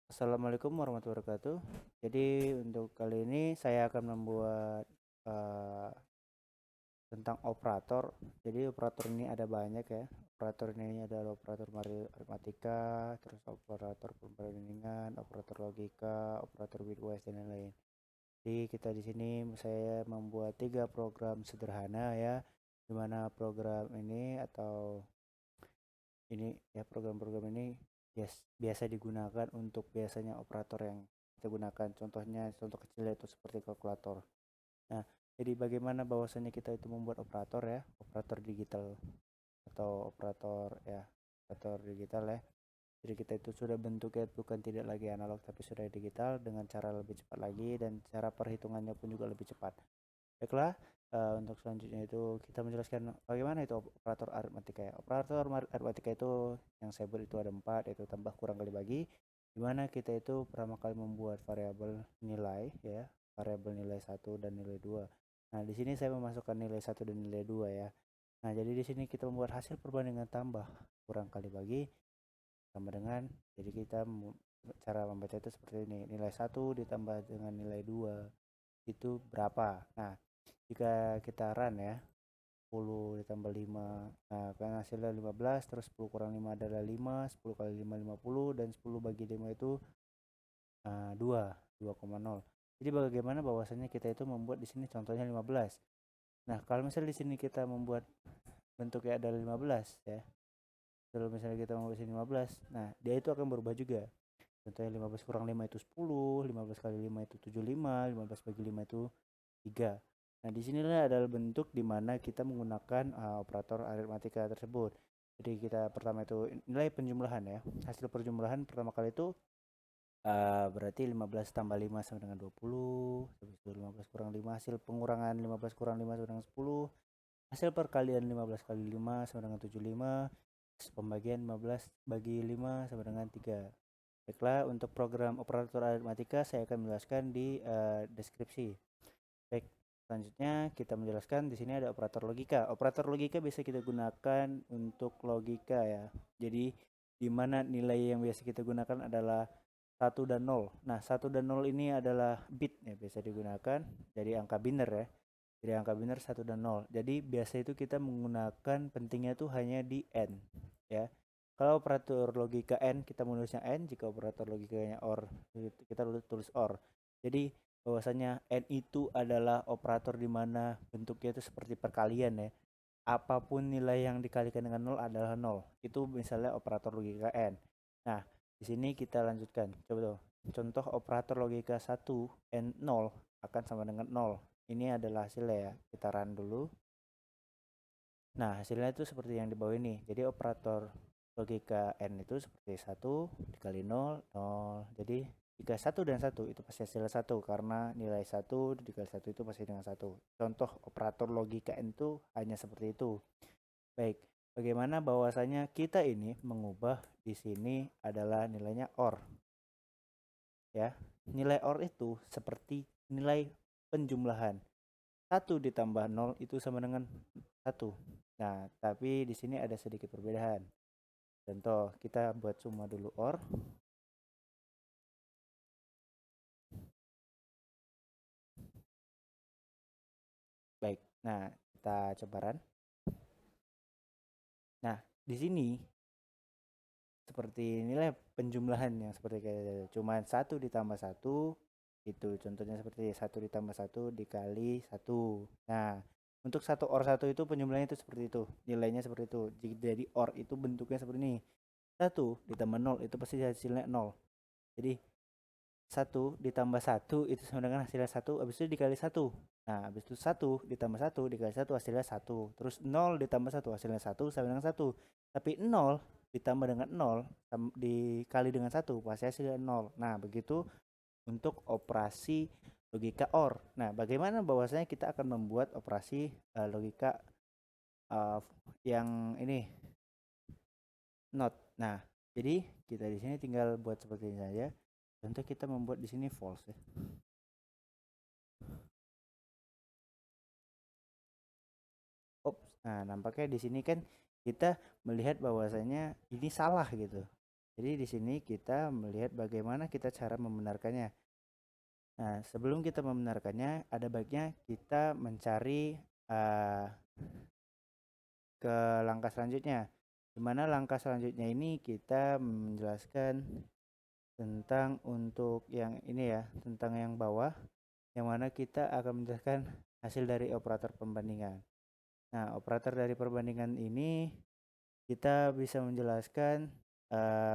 Assalamualaikum warahmatullahi wabarakatuh. Jadi untuk kali ini saya akan membuat eh, tentang operator. Jadi operator ini ada banyak ya. Operator ini adalah operator aritmatika, terus operator perbandingan, operator logika, operator bitwise dan lain-lain. Jadi kita di sini saya membuat tiga program sederhana ya, di mana program ini atau ini ya program-program ini biasa digunakan untuk biasanya operator yang kita gunakan. Contohnya contoh kecil itu seperti kalkulator. Nah, jadi bagaimana bahwasannya kita itu membuat operator ya, operator digital atau operator digital ya. Jadi kita itu sudah bentuknya bukan tidak lagi analog tapi sudah digital dengan cara lebih cepat lagi dan cara perhitungannya pun juga lebih cepat. Baiklah, untuk selanjutnya itu kita menjelaskan bagaimana itu operator aritmatika ya. Operator aritmatika itu yang saya buat itu ada 4, yaitu tambah kurang kali bagi, di mana kita itu pertama kali membuat variabel nilai ya, variabel nilai 1 dan nilai 2. Nah, di sini saya memasukkan nilai 1 dan nilai 2 ya. Nah, jadi di sini kita membuat hasil perbandingan tambah kurang kali bagi sama dengan, jadi kita cara membaca itu seperti ini. Nilai 1 ditambah dengan nilai 2 itu berapa? Nah, jika kita run ya, 10 ditambah 5, nah kan hasilnya 15, terus 10 kurang 5 adalah 5, 10 kali 5 50, dan 10 bagi 5 itu 2,0. Jadi bagaimana bahwasannya kita itu membuat di sini contohnya 15. Nah, kalau misalnya di sini kita membuat bentuknya adalah 15 ya. Kalau misalnya kita membuat sini 15, nah dia itu akan berubah juga. Contohnya 15 kurang 5 itu 10, 15 kali 5 itu 75, 15 bagi 5 itu 3. Nah, disinilah adalah bentuk di mana kita menggunakan operator aritmatika tersebut. Jadi kita pertama itu nilai penjumlahan ya. Hasil perjumlahan pertama kali itu berarti 15 tambah 5 sama dengan 20. Habis itu 15 kurang 5, hasil pengurangan 15 kurang 5 sama dengan 10. Hasil perkalian 15 kali 5 sama dengan 75. Pembagian 15 bagi 5 sama dengan 3. Baiklah, untuk program operator aritmatika saya akan menjelaskan di deskripsi. Baik, selanjutnya kita menjelaskan di sini ada operator logika. Operator logika bisa kita gunakan untuk logika ya. Jadi di mana nilai yang biasa kita gunakan adalah 1 dan 0. Nah, 1 dan 0 ini adalah bit ya, biasa digunakan jadi angka biner ya. Jadi angka biner 1 dan 0. Jadi biasa itu kita menggunakan pentingnya itu hanya di n ya. Kalau operator logika n kita menulisnya n, jika operator logikanya or kita tulis or. Jadi bahwasanya n itu adalah operator di mana bentuknya itu seperti perkalian ya. Apapun nilai yang dikalikan dengan 0 adalah 0. Itu misalnya operator logika n. Nah, di sini kita lanjutkan. Coba tuh. Contoh operator logika 1 n 0 akan sama dengan 0. Ini adalah hasilnya ya. Kita run dulu. Nah, hasilnya itu seperti yang di bawah ini. Jadi operator logika n itu seperti 1 dikali 0, 0. Jadi jika 1 dan 1 itu pasti hasilnya 1 karena nilai 1 dikali 1 itu pasti dengan 1. Contoh operator logika n itu hanya seperti itu. Baik, bagaimana bahwasanya kita ini mengubah di sini adalah nilainya OR ya. Nilai OR itu seperti nilai penjumlahan. 1 ditambah 0 itu sama dengan 1. Nah, tapi di sini ada sedikit perbedaan. Contoh, kita buat suma dulu OR. Baik, nah kita coba run. Nah, di sini seperti nilai penjumlahan yang seperti kayak cuman 1 ditambah 1 itu contohnya seperti 1 ditambah 1 dikali 1. Nah, untuk 1 OR 1 itu penjumlahannya itu seperti itu, nilainya seperti itu. Jadi OR itu bentuknya seperti ini, 1 ditambah 0 itu pasti hasilnya 0. Jadi 1 ditambah 1 itu sama dengan hasilnya 1, habis itu dikali 1. Nah, habis itu 1 ditambah 1 dikali 1 hasilnya 1. Terus 0 ditambah 1 hasilnya 1 sama dengan 1. Tapi 0 ditambah dengan 0 dikali dengan 1 pasti hasilnya 0. Nah, begitu untuk operasi logika OR. Nah, bagaimana bahwasanya kita akan membuat operasi logika uh, yang ini not. Nah, jadi kita di sini tinggal buat seperti ini saja. Contoh kita membuat di sini false ya. Ops. Nah, nampaknya di sini kan kita melihat bahwasanya ini salah gitu. Jadi di sini kita melihat bagaimana kita cara membenarkannya. Nah, sebelum kita membenarkannya, ada baiknya kita mencari uh, ke langkah selanjutnya. Di mana langkah selanjutnya ini kita menjelaskan tentang untuk yang ini ya, tentang yang bawah, yang mana kita akan menjelaskan hasil dari operator perbandingan. Nah, operator dari perbandingan ini kita bisa menjelaskan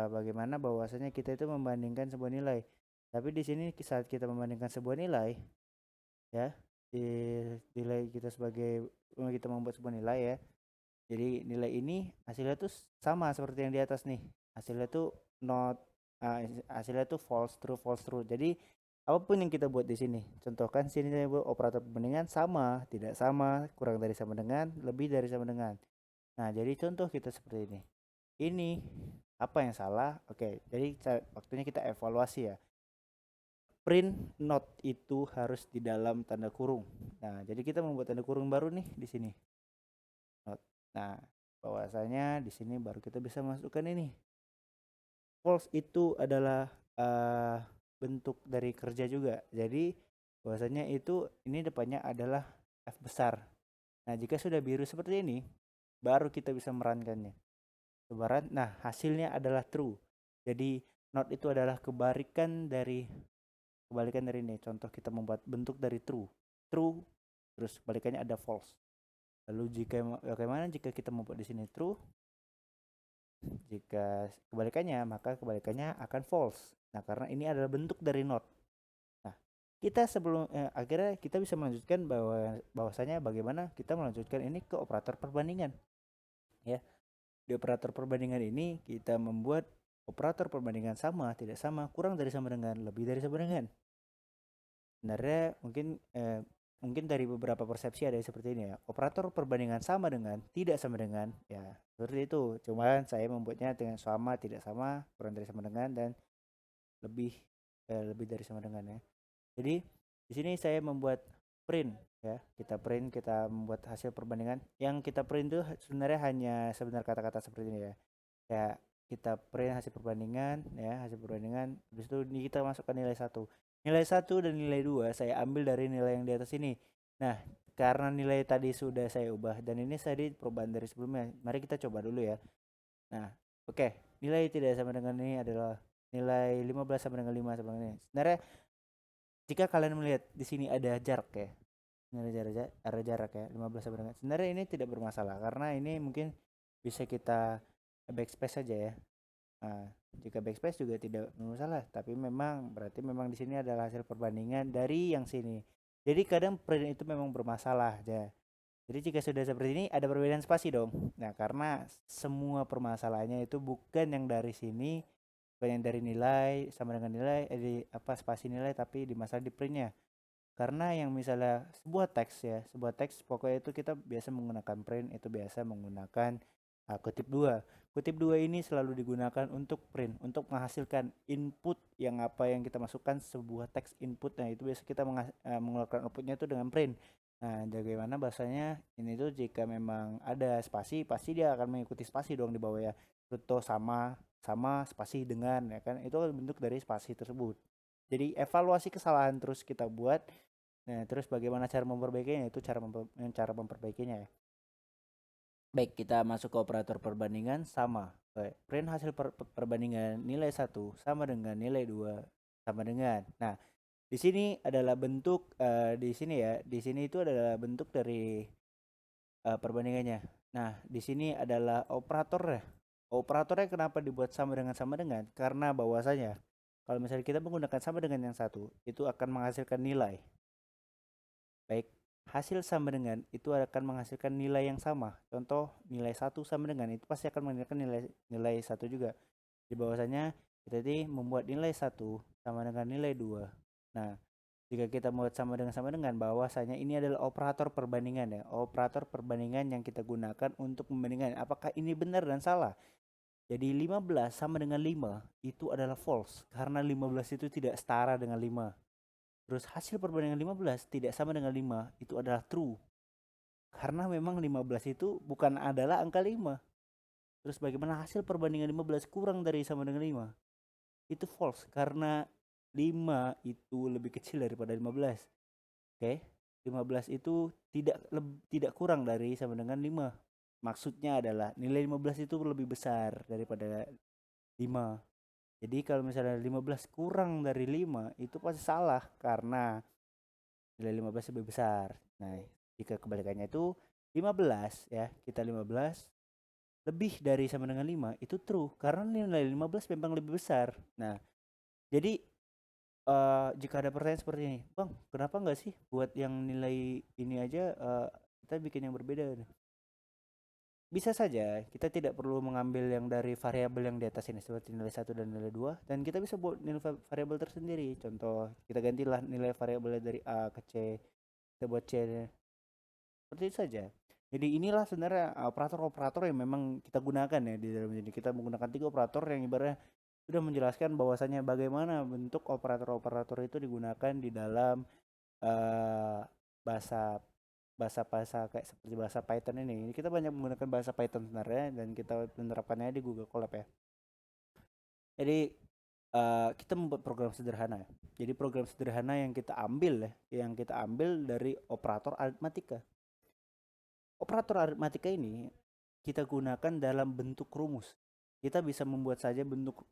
bagaimana bahwasanya kita itu membandingkan sebuah nilai. Tapi di sini saat kita membandingkan sebuah nilai, ya, di nilai kita sebagai kita membuat sebuah nilai ya. Jadi nilai ini hasilnya tuh sama seperti yang di atas nih. Hasilnya tuh not hasilnya tuh false true. Jadi apapun yang kita buat di sini, contohkan sini saya buat operator perbandingan sama, tidak sama, kurang dari sama dengan, lebih dari sama dengan. Nah, jadi contoh kita seperti ini. Ini apa yang salah? Oke, jadi waktunya kita evaluasi ya. Print not itu harus di dalam tanda kurung. Nah, jadi kita membuat tanda kurung baru nih di sini. Not. Nah, bahwasanya di sini baru kita bisa masukkan ini. False itu adalah bentuk dari kerja juga. Jadi bahwasanya itu ini depannya adalah F besar. Nah, jika sudah biru seperti ini, baru kita bisa merankannya. Sebaran, nah hasilnya adalah true. Jadi not itu adalah kebalikan dari ini. Contoh kita membuat bentuk dari true, terus kebalikannya ada false. Lalu jika bagaimana jika kita membuat di sini true, jika kebalikannya maka kebalikannya akan false. Nah, karena ini adalah bentuk dari not. Nah, kita sebelum akhirnya kita bisa melanjutkan bahwasanya bagaimana kita melanjutkan ini ke operator perbandingan. Ya. Di operator perbandingan ini kita membuat operator perbandingan sama, tidak sama, kurang dari sama dengan, lebih dari sama dengan. Sebenarnya mungkin dari beberapa persepsi ada seperti ini ya. Operator perbandingan sama dengan, tidak sama dengan, ya seperti itu. Cuman saya membuatnya dengan sama, tidak sama, kurang dari sama dengan, dan lebih lebih dari sama dengan ya. Jadi di sini saya membuat print ya. Kita membuat hasil perbandingan. Yang kita print itu sebenarnya hanya sebenarnya kata-kata seperti ini ya. Ya, kita print hasil perbandingan ya, hasil perbandingan. Habis itu kita masukkan nilai 1. Nilai 1 dan nilai 2 saya ambil dari nilai yang di atas ini. Nah, karena nilai tadi sudah saya ubah dan ini tadi perubahan dari sebelumnya. Mari kita coba dulu ya. Nah, oke. Nilai tidak sama dengan ini adalah nilai 15 sama dengan 5 sama dengan ini. Sebenarnya jika kalian melihat di sini ada jarak ya. Ada jarak ya, 15 sama dengan. Sebenarnya ini tidak bermasalah karena ini mungkin bisa kita backspace saja ya. Nah, jika backspace juga tidak bermasalah, tapi memang berarti memang di sini adalah hasil perbandingan dari yang sini. Jadi kadang print itu memang bermasalah ya. Jadi jika sudah seperti ini ada perbedaan spasi dong. Nah, karena semua permasalahannya itu bukan yang dari sini, bukan yang dari nilai sama dengan nilai di apa spasi nilai, tapi di masalah di printnya. Karena yang misalnya sebuah teks pokoknya itu kita biasa menggunakan print, itu biasa menggunakan kutip dua. Kutip dua ini selalu digunakan untuk print, untuk menghasilkan input yang apa yang kita masukkan sebuah teks input. Nah, itu biasa kita mengeluarkan outputnya itu dengan print. Nah, bagaimana bahasanya ini tuh jika memang ada spasi, pasti dia akan mengikuti spasi dong di bawah ya. Contoh sama sama spasi dengan ya kan itu bentuk dari spasi tersebut. Jadi evaluasi kesalahan terus kita buat. Nah, terus bagaimana cara memperbaikinya? Itu cara memperbaikinya ya. Baik, kita masuk ke operator perbandingan sama. Baik, print hasil perbandingan nilai 1 sama dengan nilai 2 sama dengan. Nah, di sini adalah bentuk di sini ya. Di sini itu adalah bentuk dari perbandingannya. Nah, di sini adalah operatornya. Operatornya kenapa dibuat sama dengan sama dengan? Karena bahwasanya kalau misalnya kita menggunakan sama dengan yang satu, itu akan menghasilkan nilai. Baik, hasil sama dengan itu akan menghasilkan nilai yang sama. Contoh nilai 1 sama dengan itu pasti akan menghasilkan nilai 1 juga. Di bahwasanya kita tadi membuat nilai 1 sama dengan nilai 2. Nah, jika kita membuat sama dengan bahwasanya ini adalah operator perbandingan ya. Operator perbandingan yang kita gunakan untuk membandingkan apakah ini benar dan salah. Jadi 15 sama dengan 5 itu adalah false karena 15 itu tidak setara dengan 5. Terus hasil perbandingan 15 tidak sama dengan 5 itu adalah true. Karena memang 15 itu bukan adalah angka 5. Terus bagaimana hasil perbandingan 15 kurang dari sama dengan 5? Itu false karena 5 itu lebih kecil daripada 15. Oke. 15 itu tidak kurang dari sama dengan 5. Maksudnya adalah nilai 15 itu lebih besar daripada 5. Jadi kalau misalnya 15 kurang dari 5 itu pasti salah karena nilai 15 lebih besar. Nah, jika kebalikannya itu 15 ya, kita 15 lebih dari sama dengan 5 itu true karena nilai 15 memang lebih besar. Nah, jadi jika ada pertanyaan seperti ini, Bang, kenapa nggak sih buat yang nilai ini aja kita bikin yang berbeda? Bisa saja kita tidak perlu mengambil yang dari variabel yang di atas ini seperti nilai 1 dan nilai 2 dan kita bisa buat nilai variabel tersendiri. Contoh, kita gantilah nilai variabelnya dari A ke C, kita buat C. Seperti itu saja. Jadi inilah sebenarnya operator-operator yang memang kita gunakan ya di dalam ini. Kita menggunakan 3 operator yang ibaratnya sudah menjelaskan bahwasannya bagaimana bentuk operator-operator itu digunakan di dalam bahasa bahasa kayak seperti bahasa Python ini. Kita banyak menggunakan bahasa Python sebenarnya dan kita menerapkannya di Google Colab ya. Jadi kita membuat program sederhana. Jadi program sederhana yang kita ambil dari operator aritmatika. Operator aritmatika ini kita gunakan dalam bentuk rumus. Kita bisa membuat saja bentuk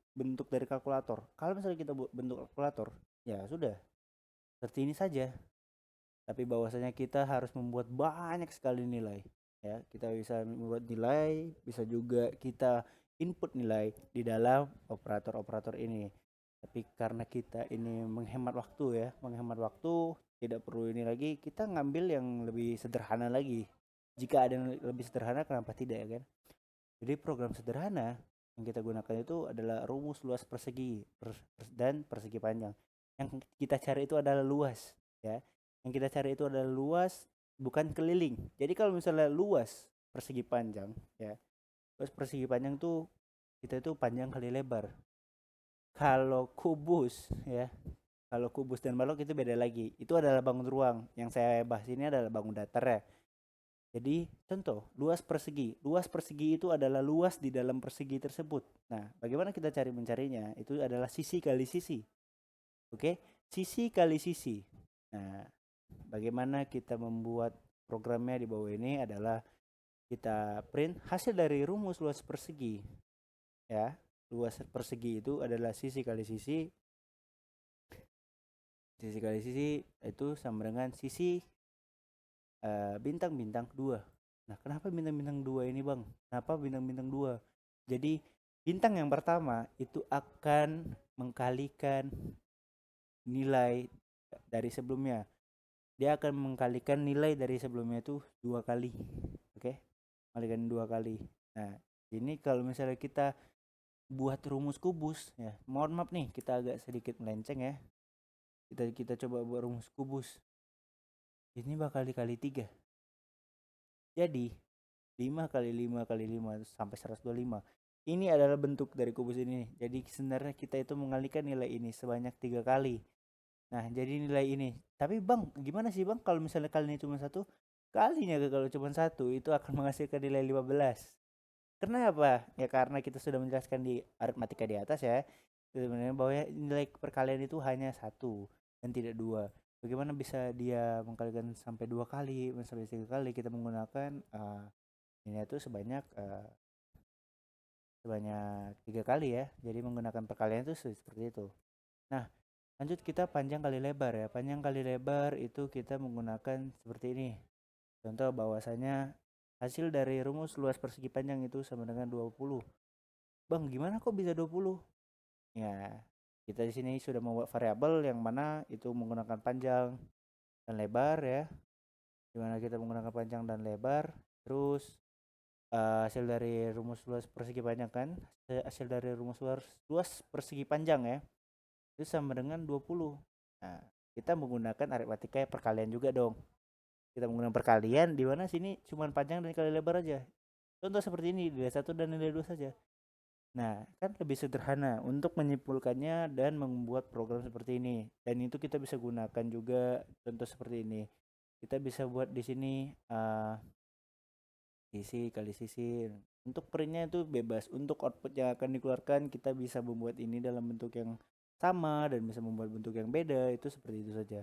dari kalkulator. Kalau misalnya kita buat bentuk kalkulator, ya sudah. Seperti ini saja. Tapi bahwasanya kita harus membuat banyak sekali nilai. Ya, kita bisa membuat nilai, bisa juga kita input nilai di dalam operator-operator ini. Tapi karena kita ini menghemat waktu, tidak perlu ini lagi, kita ngambil yang lebih sederhana lagi. Jika ada yang lebih sederhana, kenapa tidak ya kan? Jadi program sederhana yang kita gunakan itu adalah rumus luas persegi dan persegi panjang. Yang kita cari itu adalah luas, ya. Yang kita cari itu adalah luas, bukan keliling. Jadi kalau misalnya luas persegi panjang, ya, luas persegi panjang tuh kita itu panjang kali lebar. Kalau kubus, ya, kalau kubus dan balok itu beda lagi. Itu adalah bangun ruang. Yang saya bahas ini adalah bangun datar ya. Jadi contoh luas persegi. Luas persegi itu adalah luas di dalam persegi tersebut. Nah, bagaimana kita mencarinya? Itu adalah sisi kali sisi. Oke, sisi kali sisi. Nah, bagaimana kita membuat programnya di bawah ini adalah kita print hasil dari rumus luas persegi. Ya, luas persegi itu adalah sisi kali sisi. Sisi kali sisi itu sama dengan sisi bintang-bintang 2. Nah, kenapa bintang-bintang 2 ini, Bang? Kenapa bintang-bintang 2? Jadi, bintang yang pertama itu akan mengkalikan nilai dari sebelumnya. Dia akan mengkalikan nilai dari sebelumnya itu 2 kali. Oke? Kalikan 2 kali. Nah, ini kalau misalnya kita buat rumus kubus ya. Mohon maaf nih, kita agak sedikit melenceng ya. Kita coba buat rumus kubus. Ini bakal dikali 3. Jadi 5 kali 5 kali 5 sampai 125. Ini adalah bentuk dari kubus ini. Jadi sebenarnya kita itu mengalihkan nilai ini sebanyak 3 kali. Nah, jadi nilai ini. Tapi Bang, gimana sih Bang kalau misalnya kalinya cuma 1? Kalinya kalau cuma 1 itu akan menghasilkan nilai 15. Kenapa? Ya karena kita sudah menjelaskan di aritmatika di atas ya. Sebenarnya bahwa nilai perkalian itu hanya 1 dan tidak 2. Bagaimana bisa dia mengkalikan sampai 2 kali, sampai 3 kali? Kita menggunakan ini itu sebanyak 3 kali ya. Jadi menggunakan perkalian itu seperti itu. Nah, lanjut kita panjang kali lebar ya. Panjang kali lebar itu kita menggunakan seperti ini. Contoh bahwasanya hasil dari rumus luas persegi panjang itu sama dengan 20. Bang, gimana kok bisa 20? Ya, kita di sini sudah membuat variabel yang mana itu menggunakan panjang dan lebar ya. Dimana kita menggunakan panjang dan lebar. Terus hasil dari rumus luas persegi panjang kan, hasil dari rumus luas persegi panjang ya, itu sama dengan 20. Nah, kita menggunakan aritmatika perkalian juga dong. Kita menggunakan perkalian di mana sini cuma panjang dan kali lebar aja. Contoh seperti ini, nilai 1 dan nilai 2 saja. Nah, kan lebih sederhana untuk menyimpulkannya dan membuat program seperti ini. Dan itu kita bisa gunakan juga contoh seperti ini. Kita bisa buat di sini sisi kali sisi Untuk printnya itu bebas. Untuk output yang akan dikeluarkan kita bisa membuat ini dalam bentuk yang sama dan bisa membuat bentuk yang beda. Itu seperti itu saja.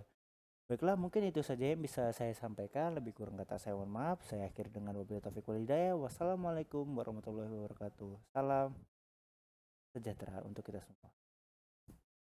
Baiklah, mungkin itu saja yang bisa saya sampaikan. Lebih kurang kata saya mohon maaf. Saya akhiri dengan wabillahi taufiq wal hidayah. Wassalamualaikum warahmatullahi wabarakatuh. Salam sejahtera untuk kita semua.